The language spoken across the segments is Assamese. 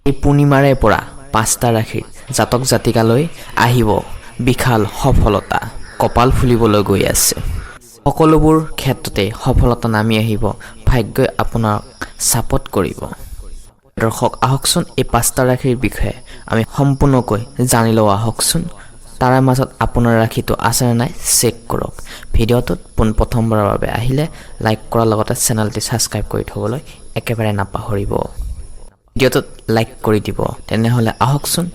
এই পূৰ্ণিমাৰে পৰা 5টা ৰাশিৰ জাতক জাতিকালৈ আহিব বিশাল সফলতা কপাল ফুলিবলৈ গৈ আছে সকলোবোৰ ক্ষেত্ৰতে সফলতা নামি আহিব ভাগ্যই আপোনাক সাপোৰ্ট কৰিব দৰ্শক আহকচোন এই 5টা ৰাশিৰ বিষয়ে আমি সম্পূৰ্ণকৈ জানি লওঁ আহকচোন তাৰে মাজত আপোনাৰ ৰাশিটো আছে নে নাই চেক কৰক ভিডিঅ'টোত প্ৰথমবাৰৰ বাবে আহিলে লাইক কৰাৰ লগতে চেনেলটি সাবস্ক্ৰাইব কৰি থবলৈ একেবাৰে নাপাহৰিব ভিডিঅ'টোত লাইক কৰি দিব তেনেহলে আহকচোন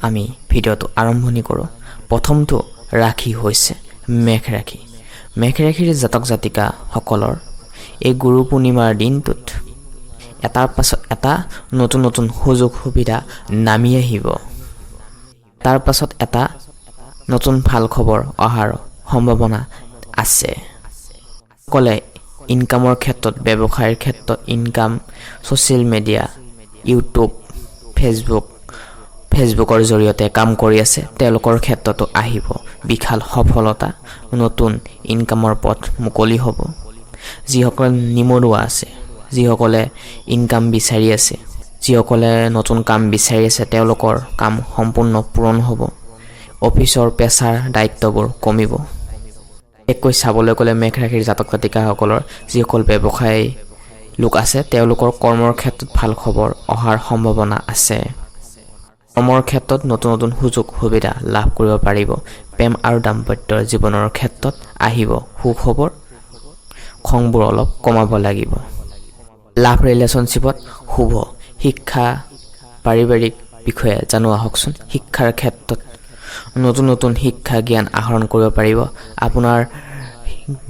আমি ভিডিঅ'টো আৰম্ভণি কৰোঁ প্ৰথমটো ৰাশি হৈছে মেঘ ৰাশি মেঘ ৰাশিৰ জাতক জাতিকা সকলৰ এই গুৰু পূৰ্ণিমাৰ দিনটোত এটাৰ পাছত এটা নতুন নতুন সুযোগ সুবিধা নামি আহিব তাৰ পাছত এটা নতুন ভাল খবৰ অহাৰ সম্ভাৱনা আছে কলে ইনকামৰ ক্ষেত্ৰত ব্যৱসায়ৰ ক্ষেত্ৰত ইনকাম সোশ্যাল মিডিয়া ইউটিউব ফেসবুকৰ জৰিয়তে কাম কৰি আছে তেওঁলোকৰ ক্ষেত্ৰতো আহিব বিশাল সফলতা নতুন ইনকামৰ পথ মুকলি হ'ব যিসকল নিমৰুৱা আছে যিসকলে ইনকাম বিচাৰি আছে যিসকলে নতুন কাম বিচাৰি আছে তেওঁলোকৰ কাম সম্পূৰ্ণ পূৰণ হ'ব অফিচৰ পেছাৰ দায়িত্ববোৰ কমিব এককৈ চাবলৈ গ'লে মেঘ ৰাশিৰ জাতক জাতিকাসকলৰ যিসকল ব্যৱসায়ী লোক আছে তেওঁলোকৰ কৰ্মৰ ক্ষেত্ৰত ভাল খবৰ অহাৰ সম্ভাৱনা আছে কৰ্মৰ ক্ষেত্ৰত নতুন নতুন সুযোগ সুবিধা লাভ কৰিব পাৰিব প্ৰেম আৰু দাম্পত্যৰ জীৱনৰ ক্ষেত্ৰত আহিব সুখবৰ খংবোৰ অলপ কমাব লাগিব লাভ ৰিলেশ্যনশ্বিপত শুভ শিক্ষা পাৰিবাৰিক বিষয়ে জানো আহকচোন শিক্ষাৰ ক্ষেত্ৰত নতুন নতুন শিক্ষা জ্ঞান আহৰণ কৰিব পাৰিব আপোনাৰ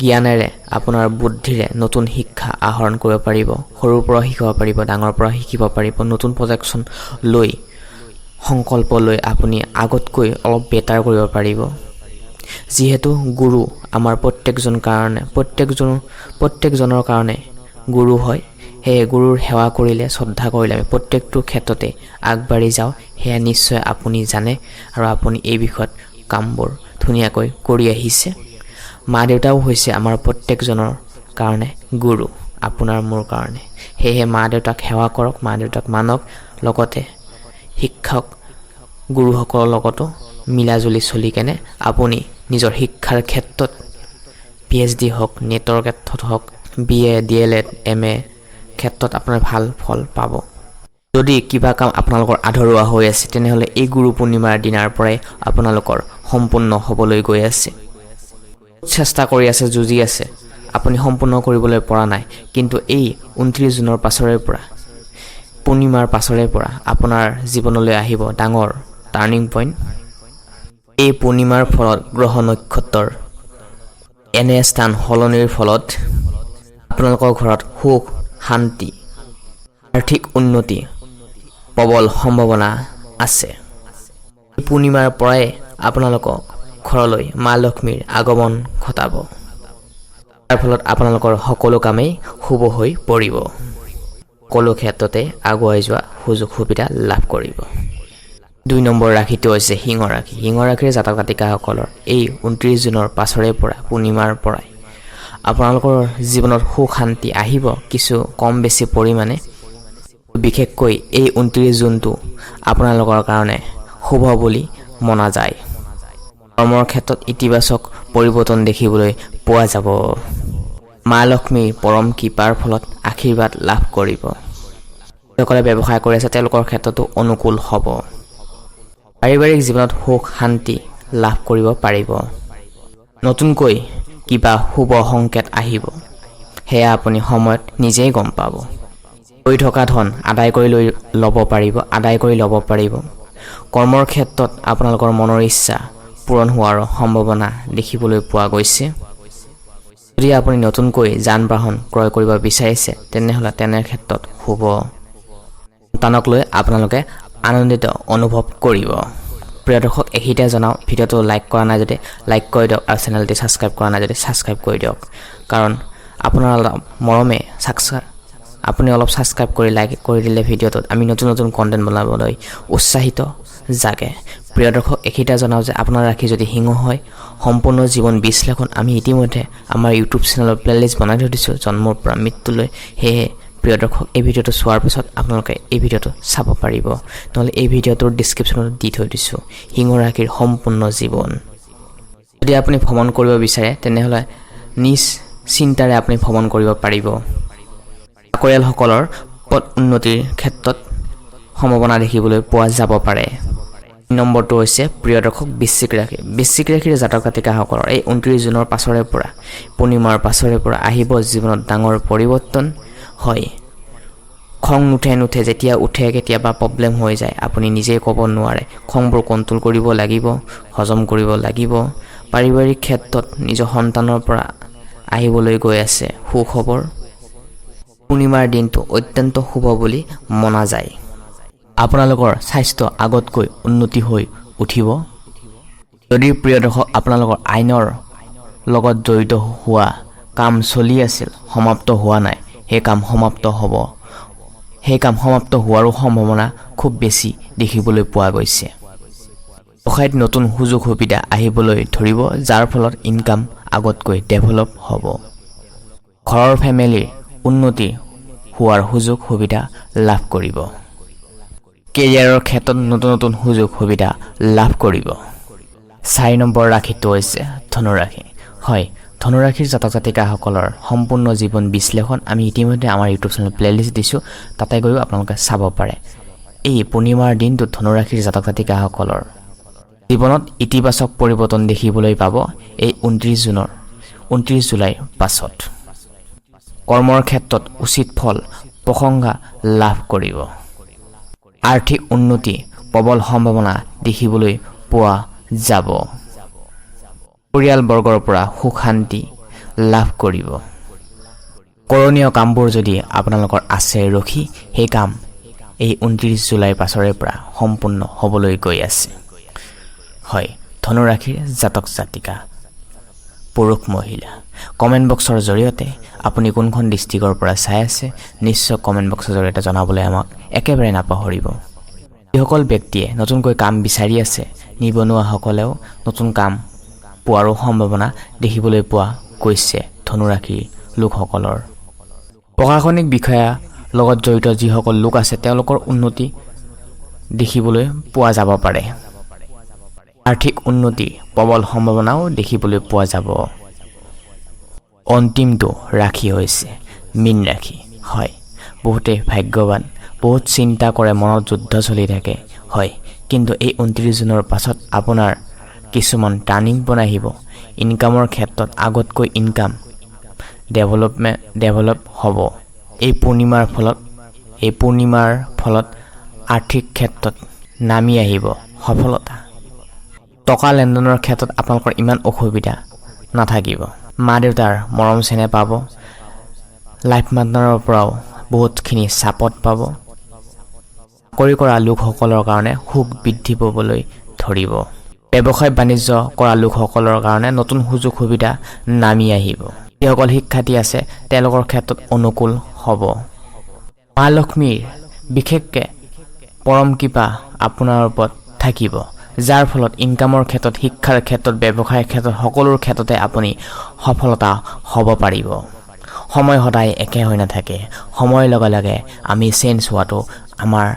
জ্ঞানেৰে আপোনাৰ বুদ্ধিৰে নতুন শিক্ষা আহৰণ কৰিব পাৰিব সৰুৰ পৰা শিকিব পাৰিব ডাঙৰ পৰা শিকিব পাৰিব নতুন প্ৰজেক্টছন লৈ সংকল্প লৈ আপুনি আগতকৈ অলপ বেটাৰ কৰিব পাৰিব যিহেতু গুৰু আমাৰ প্ৰত্যেকজনৰ কাৰণে গুৰু হয় সেই গুৰুৰ সেৱা কৰিলে শ্ৰদ্ধা কৰিলে আমি প্ৰত্যেকটো ক্ষেত্ৰতে আগবাঢ়ি যাওঁ সেয়া নিশ্চয় আপুনি জানে আৰু আপুনি এই বিষয়ত কামবোৰ ধুনীয়াকৈ কৰি আহিছে মা দেউতাও হৈছে আমাৰ প্ৰত্যেকজনৰ কাৰণে গুৰু আপোনাৰ মোৰ কাৰণে সেয়ে মা দেউতাক সেৱা কৰক মা দেউতাক মানক লগতে শিক্ষক গুৰুসকলৰ লগতো মিলাজুলি চলি কেনে আপুনি নিজৰ শিক্ষাৰ ক্ষেত্ৰত PhD হওক নেটৰ ক্ষেত্ৰত হওক BA DLED MA ক্ষেত্ৰত আপোনাৰ ভাল ফল পাব যদি কিবা কাম আপোনালোকৰ আধৰুৱা হৈ আছে তেনেহলে এই গুৰু পূৰ্ণিমাৰ দিনাৰ পৰাই আপোনালোকৰ সম্পূৰ্ণ হ'বলৈ গৈ আছে চেষ্টা কৰি আছে যুজি আছে আপুনি সম্পূৰ্ণ কৰিবলৈ পৰা নাই কিন্তু এই 29 জুনৰ পাছৰে পৰা পূৰ্ণিমাৰ পাছৰে পৰা আপোনাৰ জীৱনলৈ আহিব ডাঙৰ টাৰ্নিং পইণ্ট এই পূৰ্ণিমাৰ ফলত গ্ৰহ নক্ষত্ৰৰ এনে স্থান সলনিৰ ফলত আপোনালোকৰ ঘৰত সুখ শান্তি আৰ্থিক উন্নতি প্ৰবল সম্ভাৱনা আছে এই পূৰ্ণিমাৰ পৰাই আপোনালোকক ঘৰলৈ মা লক্ষ্মীৰ আগমন ঘটাব তাৰ ফলত আপোনালোকৰ সকলো কামেই শুভ হৈ পৰিব সকলো ক্ষেত্ৰতে আগুৱাই যোৱা সুযোগ সুবিধা লাভ কৰিব 2 নম্বৰ ৰাশিটো হৈছে সিংহ ৰাশি সিংহ ৰাশিৰ জাতক জাতিকাসকলৰ এই 29 জুনৰ পাছৰে পৰা পূৰ্ণিমাৰ পৰাই আপোনালোকৰ জীৱনত সুখ শান্তি আহিব কিছু কম বেছি পৰিমাণে বিশেষকৈ এই 29 জুনটো আপোনালোকৰ কাৰণে শুভ বুলি মনা যায় কৰ্মৰ ক্ষেত্ৰত ইতিবাচক পৰিৱৰ্তন দেখিবলৈ পোৱা যাব মা লক্ষ্মীৰ পৰম কৃপাৰ ফলত আশীৰ্বাদ লাভ কৰিব যিসকলে ব্যৱসায় কৰি আছে তেওঁলোকৰ ক্ষেত্ৰতো অনুকূল হ'ব পাৰিবাৰিক জীৱনত সুখ শান্তি লাভ কৰিব পাৰিব নতুনকৈ কিবা শুভ সংকেত আহিব হেয়া আপুনি সময়ত নিজেই গম পাব হৈ থকা ধন আদায় কৰি ল'ব পাৰিব কৰ্মৰ ক্ষেত্ৰত আপোনালোকৰ মনৰ ইচ্ছা পূৰণ হোৱাৰ সম্ভাৱনা দেখিবলৈ পোৱা গৈছে যদি আপুনি নতুনকৈ যান বাহন ক্ৰয় কৰিব বিচাৰিছে তেনেহলে তেনে ক্ষেত্ৰত শুভ সন্তানক লৈ আপোনালোকে আনন্দিত অনুভৱ কৰিব প্ৰিয় দৰ্শক এখিতে জনাও ভিডিঅ'টো লাইক কৰা নাই যদি লাইক কৰি দিয়ক আৰু চেনেলটি সাবস্ক্ৰাইব কৰা নাই যদি সাবস্ক্ৰাইব কৰি দিয়ক কাৰণ আপোনাৰ মৰমে আপুনি অলপ সাবস্ক্ৰাইব কৰি লাইক কৰি দিলে ভিডিঅ'টোত আমি নতুন নতুন কন্টেন্ট বনাবলৈ উৎসাহিত জাগে প্ৰিয় দৰ্শক এখিতে জনাও যে আপোনাৰ ৰাশি যদি সিংহ হয় সম্পূৰ্ণ জীৱন বিশ্লেষণ আমি ইতিমধ্যে আমাৰ ইউটিউব চেনেলৰ প্লেলিষ্ট বনাই থৈ দিছোঁ জন্মৰ পৰা মৃত্যুলৈ সেয়ে প্ৰিয় দৰ্শক এই ভিডিঅ'টো চোৱাৰ পিছত আপোনালোকে এই ভিডিঅ'টো চাব পাৰিব নহ'লে এই ভিডিঅ'টোৰ ডেছক্ৰিপশ্যনত দি থৈ দিছোঁ সিংহ ৰাশিৰ সম্পূৰ্ণ জীৱন যদি আপুনি ভ্ৰমণ কৰিব বিচাৰে তেনেহ'লে নিজ চিন্তাৰে আপুনি ভ্ৰমণ কৰিব পাৰিব চাকৰিয়ালসকলৰ পদ উন্নতিৰ ক্ষেত্ৰত সম্ভাৱনা দেখিবলৈ পোৱা যাব পাৰে নম্বৰটো হৈছে প্ৰিয় দৰ্শক বৃশ্চিক ৰাশিৰ জাতক জাতিকাসকলৰ এই 29 জুনৰ পাছৰে পৰা পূৰ্ণিমাৰ পাছৰে পৰা আহিব জীৱনত ডাঙৰ পৰিৱৰ্তন হয় খং নুঠে যেতিয়া উঠে কেতিয়াবা প্ৰব্লেম হৈ যায় আপুনি নিজেই ক'ব নোৱাৰে খংবোৰ কণ্ট্ৰোল কৰিব লাগিব হজম কৰিব লাগিব পাৰিবাৰিক ক্ষেত্ৰত নিজৰ সন্তানৰ পৰা আহিবলৈ গৈ আছে সুখবৰ পূৰ্ণিমাৰ দিনটো অত্যন্ত শুভ বুলি মনা যায় আপোনালোকৰ স্বাস্থ্য আগতকৈ উন্নতি হৈ উঠিব যদি প্ৰিয় দৰ্শক আপোনালোকৰ আইনৰ লগত জড়িত হোৱা কাম চলি আছিল সমাপ্ত হোৱা নাই সেই কাম সমাপ্ত হ'ব সেই কাম সমাপ্ত হোৱাৰো সম্ভাৱনা খুব বেছি দেখিবলৈ পোৱা গৈছে ব্যৱসায়ত নতুন সুযোগ সুবিধা আহিবলৈ ধৰিব যাৰ ফলত ইনকাম আগতকৈ ডেভেলপ হ'ব ঘৰৰ ফেমিলিৰ উন্নতি হোৱাৰ সুযোগ সুবিধা লাভ কৰিব কেৰিয়াৰৰ ক্ষেত্ৰত নতুন সুযোগ সুবিধা লাভ কৰিব 4 নম্বৰ ৰাশিটো হৈছে ধনুৰাশি হয় ধনুৰাশিৰ জাতক জাতিকাসকলৰ সম্পূৰ্ণ জীৱন বিশ্লেষণ আমি ইতিমধ্যে আমাৰ ইউটিউব চেনেল প্লেলিষ্ট দিছোঁ তাতে গৈও আপোনালোকে চাব পাৰে এই পূৰ্ণিমাৰ দিনটোত ধনুৰাশিৰ জাতক জাতিকাসকলৰ জীৱনত ইতিবাচক পৰিৱৰ্তন দেখিবলৈ পাব এই 29 জুলাইৰ পাছত কৰ্মৰ ক্ষেত্ৰত উচিত ফল প্ৰশংসা লাভ কৰিব আৰ্থিক উন্নতি প্ৰবল সম্ভাৱনা দেখিবলৈ পোৱা যাব পৰিয়ালবৰ্গৰ পৰা সুখ শান্তি লাভ কৰিব কৰণীয় কামবোৰ যদি আপোনালোকৰ আছে ৰখি সেই কাম এই 29 জুলাইৰ পাছৰে পৰা সম্পূৰ্ণ হ'বলৈ গৈ আছে হয় ধনুৰাশিৰ জাতক জাতিকা পুৰুষ মহিলা কমেণ্ট বক্সৰ জৰিয়তে আপুনি কোনখন ডিষ্ট্ৰিক্টৰ পৰা চাই আছে নিশ্চয় কমেণ্ট বক্সৰ জৰিয়তে জনাবলৈ আমাক একেবাৰে নাপাহৰিব যিসকল ব্যক্তিয়ে নতুনকৈ কাম বিচাৰি আছে নিবনুৱাসকলেও নতুন কাম পোৱাৰো সম্ভাৱনা দেখিবলৈ পোৱা গৈছে ধনুৰাশিৰ লোকসকলৰ প্ৰশাসনিক বিষয়া লগত জড়িত যিসকল লোক আছে তেওঁলোকৰ উন্নতি দেখিবলৈ পোৱা যাব পাৰে আৰ্থিক উন্নতি প্ৰবল সম্ভাৱনাও দেখিবলৈ পোৱা যাব অন্তিমটো ৰাশি হৈছে মীন ৰাশি হয় বহুতে ভাগ্যৱান বহুত চিন্তা কৰে মনত যুদ্ধ চলি থাকে হয় কিন্তু এই 29 জুনৰ পাছত আপোনাৰ কিছুমান টাৰ্নিং পইণ্ট আহিব ইনকামৰ ক্ষেত্ৰত আগতকৈ ইনকাম ডেভেলপ হ'ব এই পূৰ্ণিমাৰ ফলত আৰ্থিক ক্ষেত্ৰত নামি আহিব সফলতা টকা লেনদেনৰ ক্ষেত্ৰত আপোনালোকৰ ইমান অসুবিধা নাথাকিব মা দেউতাৰ মৰম চেনেহ পাব লাইফ পাৰ্টনাৰৰ পৰাও বহুতখিনি ছাপৰ্ট পাব চাকৰি কৰা লোকসকলৰ কাৰণে সুখ বৃদ্ধি পাবলৈ ধৰিব ব্যৱসায় বাণিজ্য কৰা লোকসকলৰ কাৰণে নতুন সুযোগ সুবিধা নামি আহিব যিসকল শিক্ষাৰ্থী আছে তেওঁলোকৰ ক্ষেত্ৰত অনুকূল হ'ব মা লক্ষ্মীৰ বিশেষকৈ পৰম কৃপা আপোনাৰ ওপৰত থাকিব যাৰ ফলত ইনকামৰ ক্ষেত্ৰত শিক্ষাৰ ক্ষেত্ৰত ব্যৱসায়ৰ ক্ষেত্ৰত সকলোৰ ক্ষেত্ৰতে আপুনি সফলতা হ'ব পাৰিব সময় সদায় একে হৈ নাথাকে সময়ৰ লগে লগে আমি চেঞ্জ হোৱাটো আমাৰ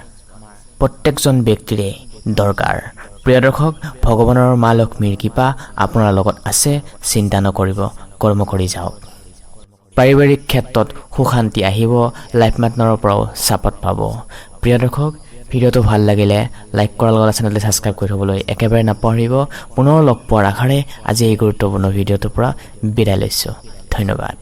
প্ৰত্যেকজন ব্যক্তিৰে দৰকাৰ প্ৰিয় দৰ্শক ভগৱানৰ মা লক্ষ্মীৰ কৃপা আপোনাৰ লগত আছে চিন্তা নকৰিব কৰ্ম কৰি যাওক পাৰিবাৰিক ক্ষেত্ৰত সুখ শান্তি আহিব লাইফ পাৰ্টনাৰৰ পৰাও ছাপৰ্ট পাব প্ৰিয় দৰ্শক ভিডিঅ'টো ভাল লাগিলে লাইক কৰাৰ লগত চেনেলটো ছাবস্ক্ৰাইব কৰি থ'বলৈ একেবাৰে নাপাহৰিব পুনৰ লগ পোৱাৰ আশাৰে আজি এই গুৰুত্বপূৰ্ণ ভিডিঅ'টোৰ পৰা বিদায় লৈছোঁ ধন্যবাদ